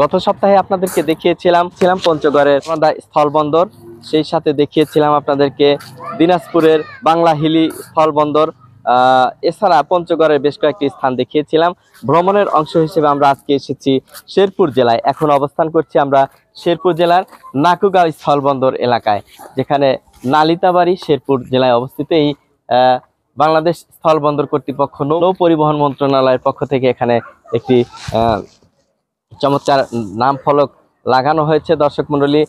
গত সপ্তাহে আপনাদেরকে দেখিয়েছিলাম পঞ্চগড়ের স্থলবন্দর, সেই সাথে দেখিয়েছিলাম আপনাদেরকে দিনাজপুরের বাংলা হিলি স্থলবন্দর। এছাড়া পঞ্চগড়ের বেশ কয়েকটি স্থান দেখিয়েছিলাম। ভ্রমণের অংশ হিসেবে আমরা আজকে এসেছি শেরপুর জেলায়। এখন অবস্থান করছি আমরা শেরপুর জেলার নাকুগাঁও স্থলবন্দর এলাকায়, যেখানে নালিতাবাড়ি শেরপুর জেলায় অবস্থিত। এই বাংলাদেশ স্থলবন্দর কর্তৃপক্ষ নৌ পরিবহন মন্ত্রণালয়ের পক্ষ থেকে এখানে একটি চমৎকার নাম ফলক লাগানো হয়েছে। দর্শক মণ্ডলী,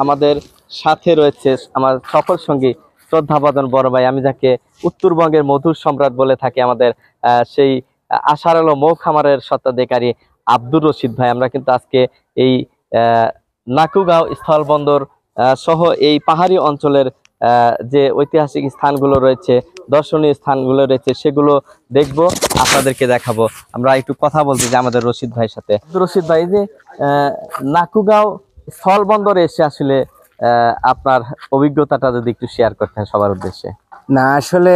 আমাদের সাথে রয়েছে আমার সফর সঙ্গী শ্রদ্ধাভাজন বড় ভাই, আমি যাকে উত্তরবঙ্গের মধুর সম্রাট বলে থাকি, আমাদের সেই আশার আলো মৌ খামারের স্বত্বাধিকারী আব্দুর রশিদ ভাই। আমরা কিন্তু আজকে এই নাকুগাঁও স্থলবন্দর সহ এই পাহাড়ি অঞ্চলের যে ঐতিহাসিক স্থানগুলো রয়েছে, দর্শনীয় স্থানগুলো রয়েছে, সেগুলো দেখব, আপনাদেরকে দেখাবো। আমরা একটু কথা বলতে যে আমাদের রশিদ ভাইয়ের সাথে। রশিদ ভাই, যে নাকুগাঁও স্থলবন্দরে এসে আসলে আপনার অভিজ্ঞতাটা যদি একটু শেয়ার করতেন সবার উদ্দেশ্যে। না, আসলে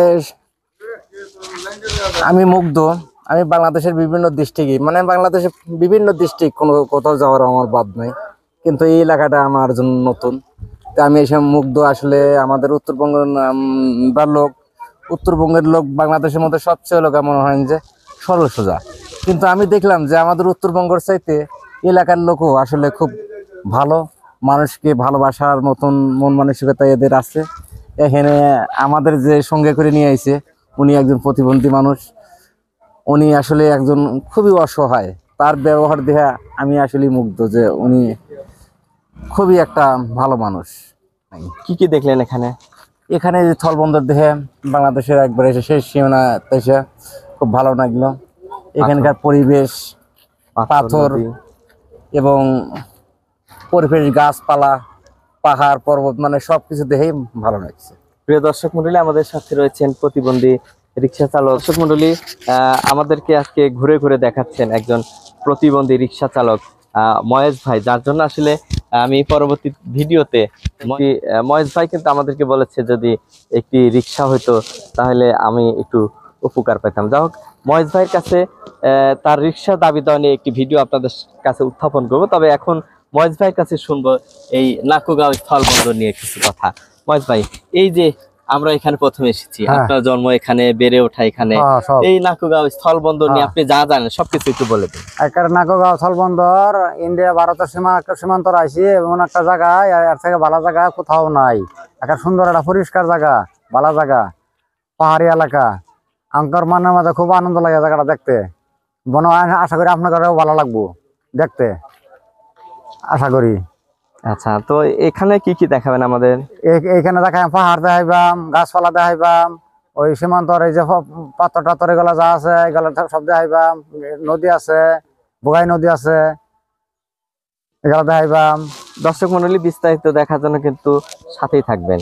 আমি মুগ্ধ। আমি বাংলাদেশের বিভিন্ন ডিস্ট্রিক্টে, মানে বাংলাদেশের বিভিন্ন ডিস্ট্রিক্ট কোনো কোথাও যাওয়ার আমার বাদ নাই, কিন্তু এই এলাকাটা আমার জন্য নতুন। তো আমি এসে মুগ্ধ। আসলে আমাদের উত্তরবঙ্গের লোক বাংলাদেশের মধ্যে সবচেয়ে লোক মনে হয় যে সরল সোজা, কিন্তু আমি দেখলাম যে আমাদের উত্তরবঙ্গের চাইতে এলাকার লোকও আসলে খুব ভালো, মানুষকে ভালোবাসার মতন মন মানসিকতা এদের আছে। এখানে আমাদের যে সঙ্গে করে নিয়ে আইছে, উনি একজন প্রতিবন্ধী মানুষ। উনি আসলে একজন খুবই অসহায়। তার ব্যবহার দেখে আমি আসলে মুগ্ধ যে উনি খুবই একটা ভালো মানুষ। কি কি দেখলেন এখানে? এখানে যে স্থলবন্দর দেখে বাংলাদেশের একবার এসে শেষ সীমানা এসে খুব ভালো লাগলো। এখানকার পরিবেশ, পাথর এবং পরিবেশ, গাছপালা, পাহাড় পর্বত, মানে সবকিছু দেখেই ভালো লাগছে। প্রিয় দর্শক মন্ডলী, আমাদের সাথে রয়েছেন প্রতিবন্ধী রিক্সা চালক। দর্শক মন্ডলী, আমাদেরকে আজকে ঘুরে ঘুরে দেখাচ্ছেন একজন প্রতিবন্ধী রিক্সা চালক মহেশ ভাই, যার জন্য আসলে আমি পরবর্তী ভিডিওতে মহেশ ভাই কিন্তু আমাদেরকে বলেছে যদি একটি রিক্সা হইতো তাহলে আমি একটু উপকার পেতাম। যাই হোক, মহেশ ভাইয়ের কাছে তার রিক্সা দাবি দেওয়া নিয়ে একটি ভিডিও আপনাদের কাছে উত্থাপন করবো। তবে এখন মহেশ ভাইয়ের কাছে শুনবো এই নাকুগাঁও স্থলবন্দর নিয়ে কিছু কথা। মহেশ ভাই, এই যে আমরা এখানে প্রথমে এসেছি, আপনার জন্ম এখানে, বেড়ে ওঠা এখানে, এই নাকুগাঁও স্থলবন্দর নিয়ে আপনি যা জানেন সবকিছু একটু বলে দিন। একটা নাকুগাঁও স্থলবন্দর ইন্ডিয়া ভারতের সীমান্ত আইসি, এমন একটা জায়গা, এর থেকে ভালো জায়গা কোথাও নাই। একটা সুন্দর, একটা পরিষ্কার জায়গা, ভালো জায়গা, পাহাড়ি এলাকা। আমার মনের মধ্যে খুব আনন্দ লাগে জায়গাটা দেখতে। আশা করি আপনাদেরও ভালো লাগবো দেখতে, আশা করি। আচ্ছা, তো এখানে কি কি দেখাবেন আমাদের? এইখানে দেখাই পাহাড় দেখাইবাম, গাছপালা দেখাইবাম, ওই সীমান্তর এই যে পাথর টাথর এগুলা যা আছে এগুলা সব দেখাইবাম। নদী আছে, বোগাই নদী আছে, এগুলা দেখাইবাম। দর্শক মন্ডলী, বিস্তারিত দেখার জন্য কিন্তু সাথেই থাকবেন।